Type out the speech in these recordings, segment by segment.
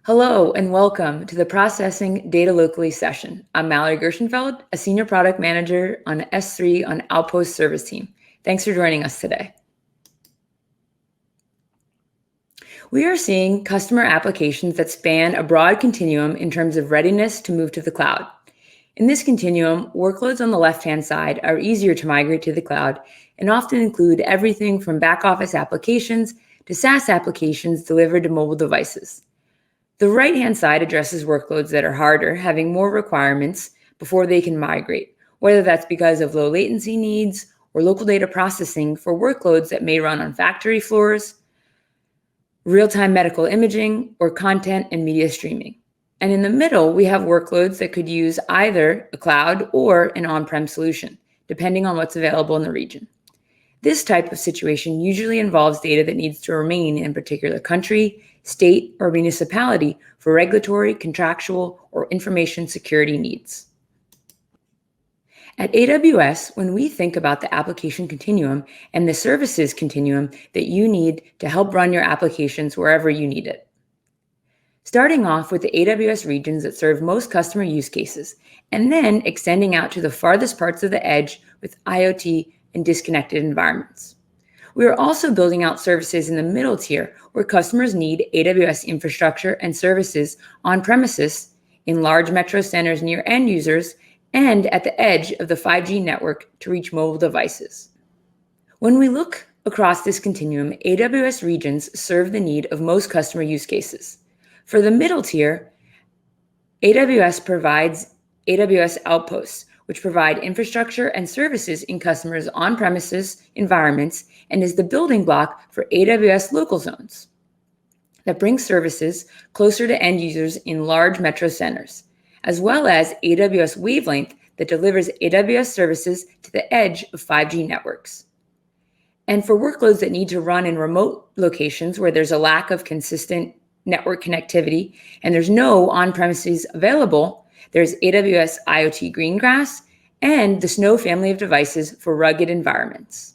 Hello and welcome to the Processing Data Locally session. I'm Mallory Gershenfeld, a Senior Product Manager on S3 on Outpost Service Team. Thanks for joining us today. We are seeing customer applications that span a broad continuum in terms of readiness to move to the cloud. In this continuum, workloads on the left-hand side are easier to migrate to the cloud and often include everything from back-office applications to SaaS applications delivered to mobile devices. The right-hand side addresses workloads that are harder, having more requirements before they can migrate, whether that's because of low latency needs or local data processing for workloads that may run on factory floors, real-time medical imaging, or content and media streaming. And in the middle, we have workloads that could use either a cloud or an on-prem solution, depending on what's available in the region. This type of situation usually involves data that needs to remain in a particular country, state, or municipality for regulatory, contractual, or information security needs. At AWS, when we think about the application continuum and the services continuum that you need to help run your applications wherever you need it. Starting off with the AWS regions that serve most customer use cases, and then extending out to the farthest parts of the edge with IoT and disconnected environments. We are also building out services in the middle tier where customers need AWS infrastructure and services on premises in large metro centers near end users and at the edge of the 5G network to reach mobile devices. When we look across this continuum, AWS regions serve the need of most customer use cases. For the middle tier, AWS provides AWS Outposts, which provide infrastructure and services in customers' on-premises environments and is the building block for AWS local zones that brings services closer to end users in large metro centers, as well as AWS Wavelength that delivers AWS services to the edge of 5G networks. And for workloads that need to run in remote locations where there's a lack of consistent network connectivity and there's no on-premises available, there's AWS IoT Greengrass and the Snow family of devices for rugged environments.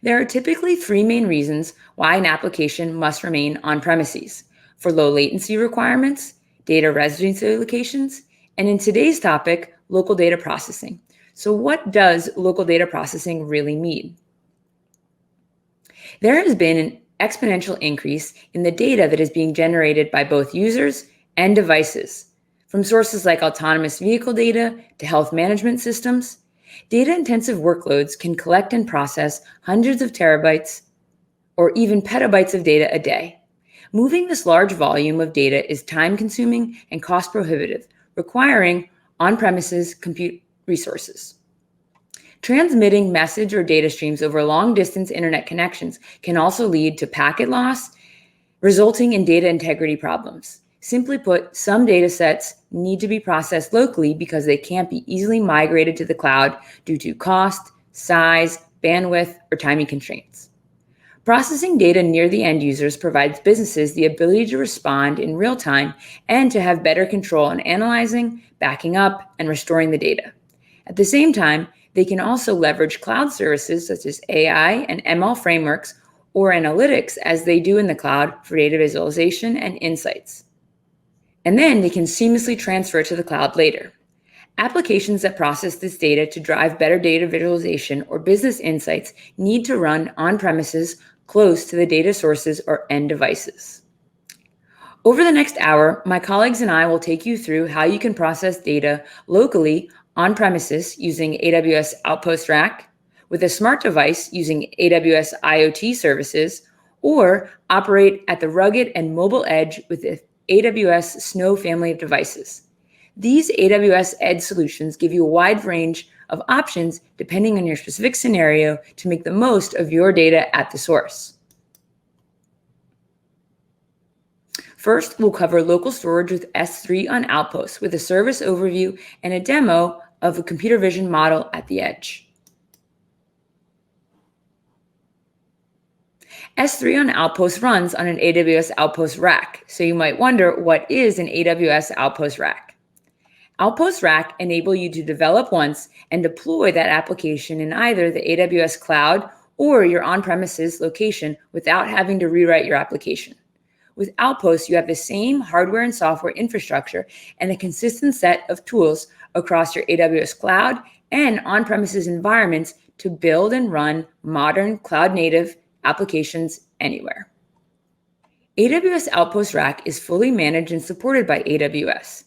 There are typically three main reasons why an application must remain on premises: for low latency requirements, data residency locations, and in today's topic, local data processing. So what does local data processing really mean? There has been an exponential increase in the data that is being generated by both users and devices. From sources like autonomous vehicle data to health management systems, data-intensive workloads can collect and process hundreds of terabytes or even petabytes of data a day. Moving this large volume of data is time-consuming and cost-prohibitive, requiring on-premises compute resources. Transmitting message or data streams over long-distance internet connections can also lead to packet loss, resulting in data integrity problems. Simply put, some data sets need to be processed locally because they can't be easily migrated to the cloud due to cost, size, bandwidth, or timing constraints. Processing data near the end users provides businesses the ability to respond in real time and to have better control on analyzing, backing up, and restoring the data. At the same time, they can also leverage cloud services such as AI and ML frameworks or analytics as they do in the cloud for data visualization and insights. And then they can seamlessly transfer it to the cloud later. Applications that process this data to drive better data visualization or business insights need to run on premises close to the data sources or end devices. Over the next hour, my colleagues and I will take you through how you can process data locally on premises using AWS Outpost Rack, with a smart device using AWS IoT services, or operate at the rugged and mobile edge with the AWS Snow family of devices. These AWS Edge solutions give you a wide range of options depending on your specific scenario to make the most of your data at the source. First, we'll cover local storage with S3 on Outposts with a service overview and a demo of a computer vision model at the edge. S3 on Outposts runs on an AWS Outpost Rack, so you might wonder, what is an AWS Outpost Rack? Outpost Rack enable you to develop once and deploy that application in either the AWS cloud or your on-premises location without having to rewrite your application. With Outposts, you have the same hardware and software infrastructure and a consistent set of tools across your AWS cloud and on-premises environments to build and run modern cloud-native applications anywhere. AWS Outpost Rack is fully managed and supported by AWS.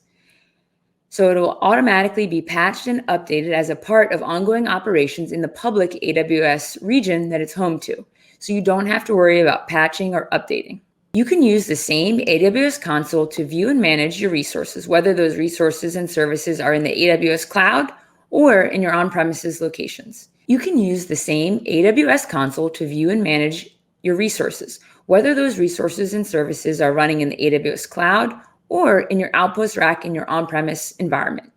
So it will automatically be patched and updated as a part of ongoing operations in the public AWS region that it's home to. So you don't have to worry about patching or updating. You can use the same AWS console to view and manage your resources, whether those resources and services are in the AWS cloud or in your on-premises locations. You can use the same AWS console to view and manage your resources, whether those resources and services are running in the AWS cloud or in your Outpost Rack in your on-premise environment.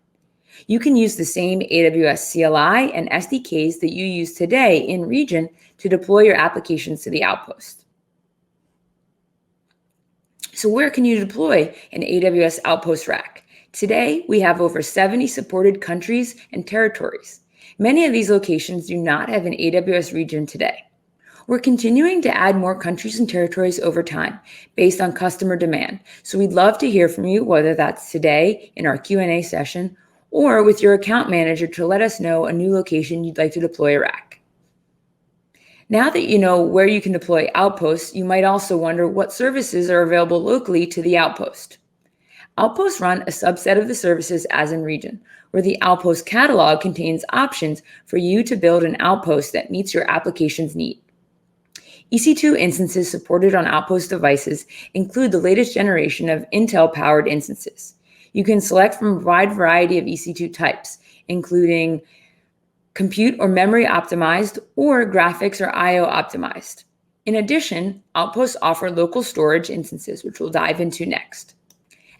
You can use the same AWS CLI and SDKs that you use today in region to deploy your applications to the Outpost. So where can you deploy an AWS Outpost Rack? Today, we have over 70 supported countries and territories. Many of these locations do not have an AWS region today. We're continuing to add more countries and territories over time based on customer demand. So we'd love to hear from you, whether that's today in our Q&A session or with your account manager to let us know a new location you'd like to deploy a rack. Now that you know where you can deploy Outposts, you might also wonder what services are available locally to the Outpost. Outposts run a subset of the services as in region, where the Outpost catalog contains options for you to build an Outpost that meets your application's need. EC2 instances supported on Outpost devices include the latest generation of Intel-powered instances. You can select from a wide variety of EC2 types, including compute or memory optimized or graphics or I/O optimized. In addition, Outposts offer local storage instances, which we'll dive into next.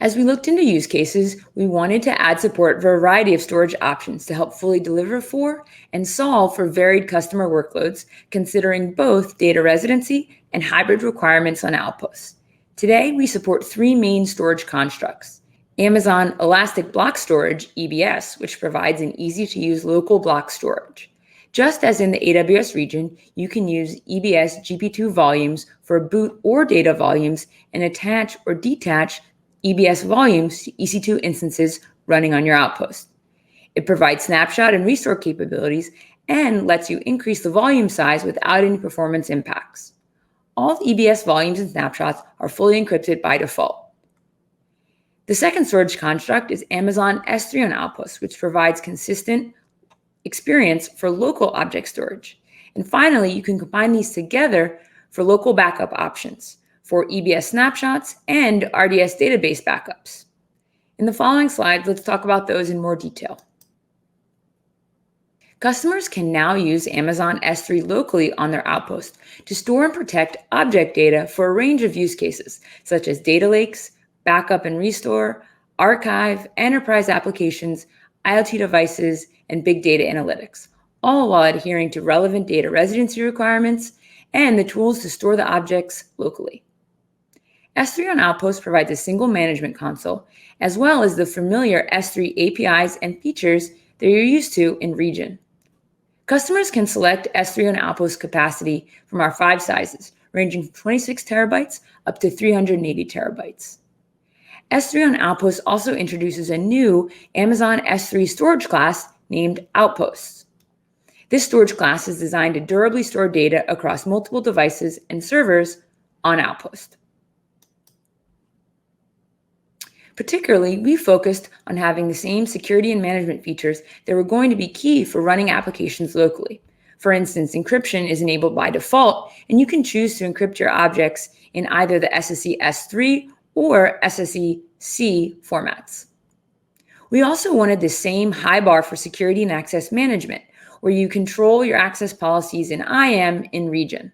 As we looked into use cases, we wanted to add support for a variety of storage options to help fully deliver for and solve for varied customer workloads, considering both data residency and hybrid requirements on Outposts. Today, we support three main storage constructs: Amazon Elastic Block Storage, EBS, which provides an easy-to-use local block storage. Just as in the AWS region, you can use EBS GP2 volumes for boot or data volumes and attach or detach EBS volumes to EC2 instances running on your Outpost. It provides snapshot and restore capabilities and lets you increase the volume size without any performance impacts. All EBS volumes and snapshots are fully encrypted by default. The second storage construct is Amazon S3 on Outpost, which provides consistent experience for local object storage. And finally, you can combine these together for local backup options for EBS snapshots and RDS database backups. In the following slides, let's talk about those in more detail. Customers can now use Amazon S3 locally on their Outpost to store and protect object data for a range of use cases, such as data lakes, backup and restore, archive, enterprise applications, IoT devices, and big data analytics, all while adhering to relevant data residency requirements and the tools to store the objects locally. S3 on Outpost provides a single management console, as well as the familiar S3 APIs and features that you're used to in region. Customers can select S3 on Outpost capacity from our 5 sizes, ranging from 26 terabytes up to 380 terabytes. S3 on Outpost also introduces a new Amazon S3 storage class named Outposts. This storage class is designed to durably store data across multiple devices and servers on Outpost. Particularly, we focused on having the same security and management features that were going to be key for running applications locally. For instance, encryption is enabled by default, and you can choose to encrypt your objects in either the SSE S3 or SSE C formats. We also wanted the same high bar for security and access management, where you control your access policies in IAM in region.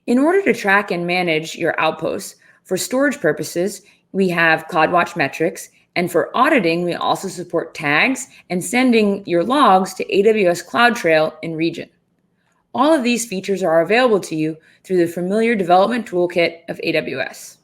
In order to track and manage your Outposts, for storage purposes, we have CloudWatch metrics, and for auditing, we also support tags and sending your logs to AWS CloudTrail in region. All of these features are available to you through the familiar development toolkit of AWS.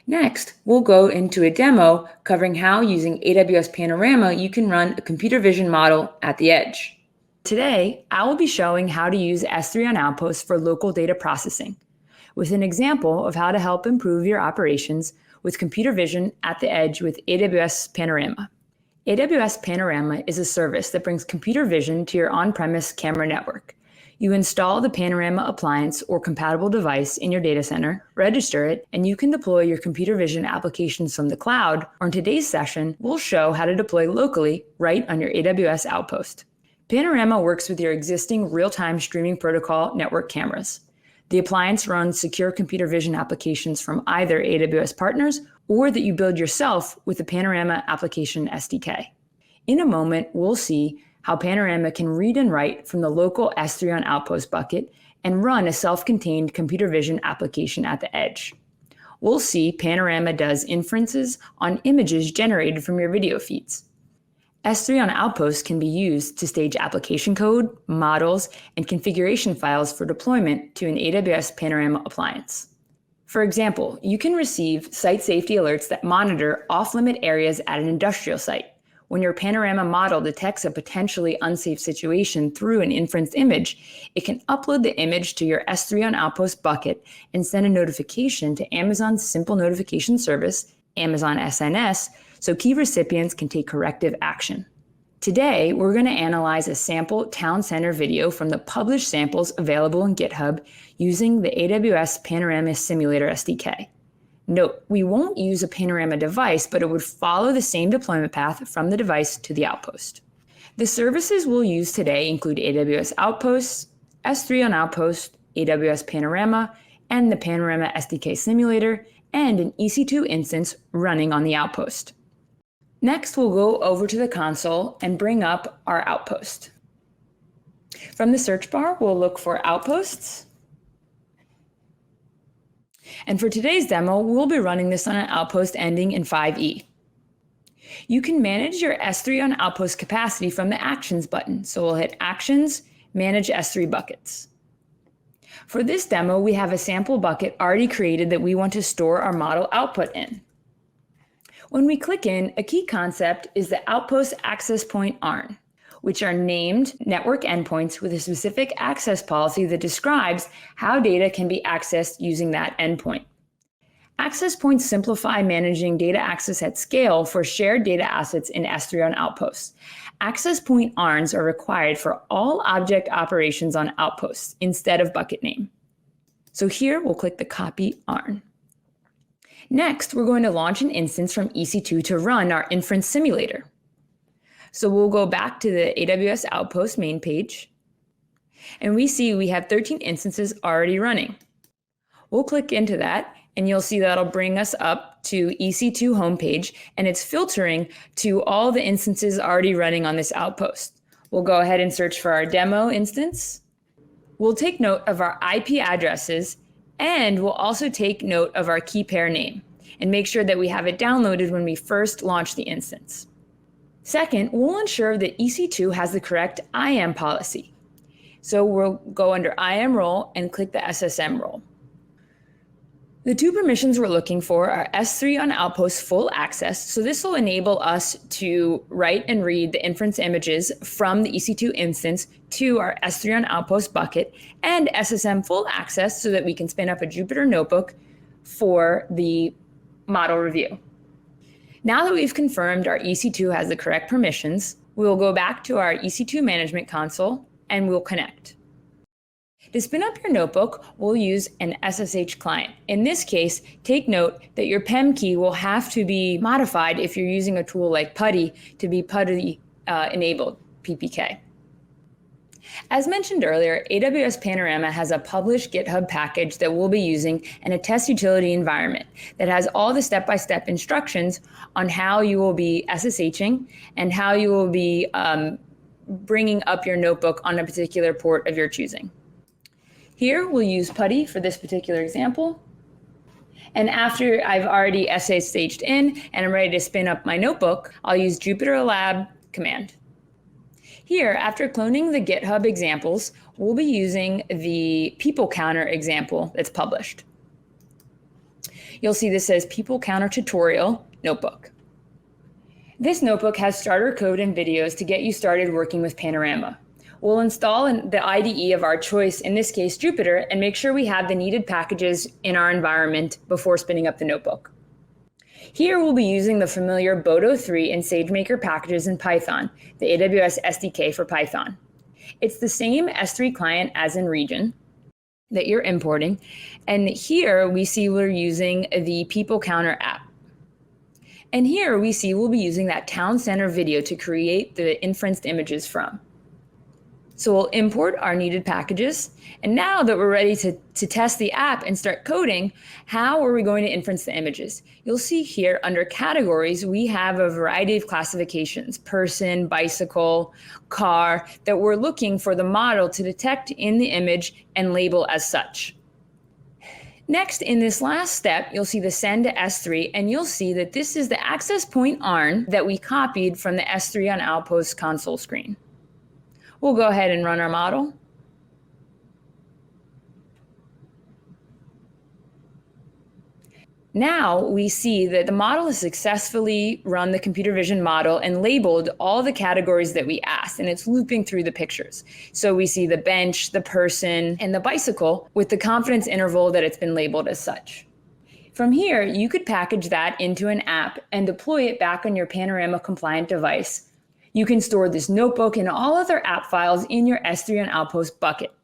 Next, we'll go into a demo covering how using AWS Panorama you can run a computer vision model at the edge. Today, I will be showing how to use S3 on Outposts for local data processing, with an example of how to help improve your operations with computer vision at the edge with AWS Panorama. AWS Panorama is a service that brings computer vision to your on-premise camera network. You install the Panorama appliance or compatible device in your data center, register it, and you can deploy your computer vision applications from the cloud, or in today's session, we'll show how to deploy locally right on your AWS Outpost. Panorama works with your existing real-time streaming protocol network cameras. The appliance runs secure computer vision applications from either AWS partners or that you build yourself with the Panorama application SDK. In a moment, we'll see how Panorama can read and write from the local S3 on Outpost bucket and run a self-contained computer vision application at the edge. We'll see Panorama does inferences on images generated from your video feeds. S3 on Outpost can be used to stage application code, models, and configuration files for deployment to an AWS Panorama appliance. For example, you can receive site safety alerts that monitor off-limit areas at an industrial site. When your Panorama model detects a potentially unsafe situation through an inferenced image, it can upload the image to your S3 on Outpost bucket and send a notification to Amazon's Simple Notification Service, Amazon SNS, so key recipients can take corrective action. Today, we're going to analyze a sample town center video from the published samples available in GitHub using the AWS Panorama Simulator SDK. Note, we won't use a Panorama device, but it would follow the same deployment path from the device to the outpost. The services we'll use today include AWS Outposts, S3 on Outpost, AWS Panorama, and the Panorama SDK Simulator, and an EC2 instance running on the outpost. Next, we'll go over to the console and bring up our outpost. From the search bar, we'll look for Outposts. And for today's demo, we'll be running this on an outpost ending in 5E. You can manage your S3 on Outpost capacity from the Actions button. So we'll hit Actions, Manage S3 Buckets. For this demo, we have a sample bucket already created that we want to store our model output in. When we click in, a key concept is the Outpost Access Point ARN, which are named network endpoints with a specific access policy that describes how data can be accessed using that endpoint. Access points simplify managing data access at scale for shared data assets in S3 on Outposts. Access point ARNs are required for all object operations on Outposts instead of bucket name. So here we'll click the Copy ARN. Next, we're going to launch an instance from EC2 to run our inference simulator. So we'll go back to the AWS Outpost main page, and we see we have 13 instances already running. We'll click into that, and you'll see that'll bring us up to EC2 homepage, and it's filtering to all the instances already running on this outpost. We'll go ahead and search for our demo instance. We'll take note of our IP addresses, and we'll also take note of our key pair name and make sure that we have it downloaded when we first launch the instance. Second, we'll ensure that EC2 has the correct IAM policy. So we'll go under IAM role and click the SSM role. The two permissions we're looking for are S3 on Outpost full access. So this will enable us to write and read the inference images from the EC2 instance to our S3 on Outpost bucket, and SSM full access so that we can spin up a Jupyter notebook for the model review. Now that we've confirmed our EC2 has the correct permissions, we will go back to our EC2 management console and we'll connect. To spin up your notebook, we'll use an SSH client. In this case, take note that your PEM key will have to be modified if you're using a tool like PuTTY to be PuTTY enabled, PPK. As mentioned earlier, AWS Panorama has a published GitHub package that we'll be using and a test utility environment that has all the step-by-step instructions on how you will be SSHing and how you will be bringing up your notebook on a particular port of your choosing. Here, we'll use PuTTY for this particular example. And after I've already SSH'd in and I'm ready to spin up my notebook, I'll use Jupyter Lab command. Here, after cloning the GitHub examples, we'll be using the people counter example that's published. You'll see this says people counter tutorial notebook. This notebook has starter code and videos to get you started working with Panorama. We'll install the IDE of our choice, in this case Jupyter, and make sure we have the needed packages in our environment before spinning up the notebook. Here we'll be using the familiar Boto 3 and SageMaker packages in Python, the AWS SDK for Python. It's the same S3 client as in region that you're importing, and here we see we're using the People Counter app. And here we see we'll be using that town center video to create the inferenced images from. So we'll import our needed packages. And now that we're ready to test the app and start coding, how are we going to inference the images? You'll see here under categories, we have a variety of classifications: person, bicycle, car, that we're looking for the model to detect in the image and label as such. Next, in this last step, you'll see the send to S3, and you'll see that this is the access point ARN that we copied from the S3 on Outposts console screen. We'll go ahead and run our model. Now we see that the model has successfully run the computer vision model and labeled all the categories that we asked, and it's looping through the pictures. So we see the bench, the person, and the bicycle with the confidence interval that it's been labeled as such. From here, you could package that into an app and deploy it back on your Panorama compliant device. You can store this notebook and all other app files in your S3 on Outposts bucket.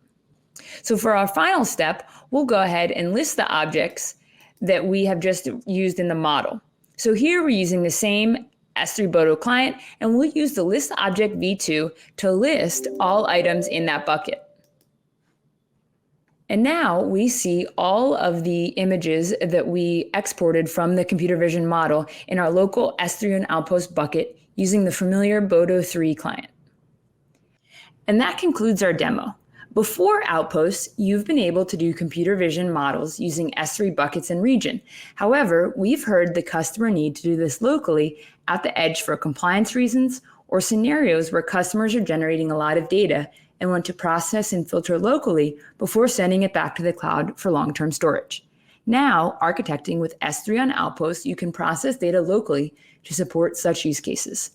So for our final step, we'll go ahead and list the objects that we have just used in the model. So here we're using the same S3 Boto client, and we'll use the list object v2 to list all items in that bucket. And now we see all of the images that we exported from the computer vision model in our local S3 on Outposts bucket using the familiar Boto 3 client. And that concludes our demo. Before Outposts, you've been able to do computer vision models using S3 buckets and region. However, we've heard the customer need to do this locally at the edge for compliance reasons or scenarios where customers are generating a lot of data and want to process and filter locally before sending it back to the cloud for long-term storage. Now, architecting with S3 on Outposts, you can process data locally to support such use cases.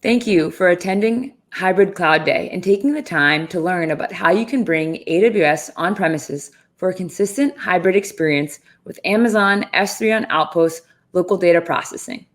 Thank you for attending Hybrid Cloud Day and taking the time to learn about how you can bring AWS on-premises for a consistent hybrid experience with Amazon S3 on Outposts local data processing.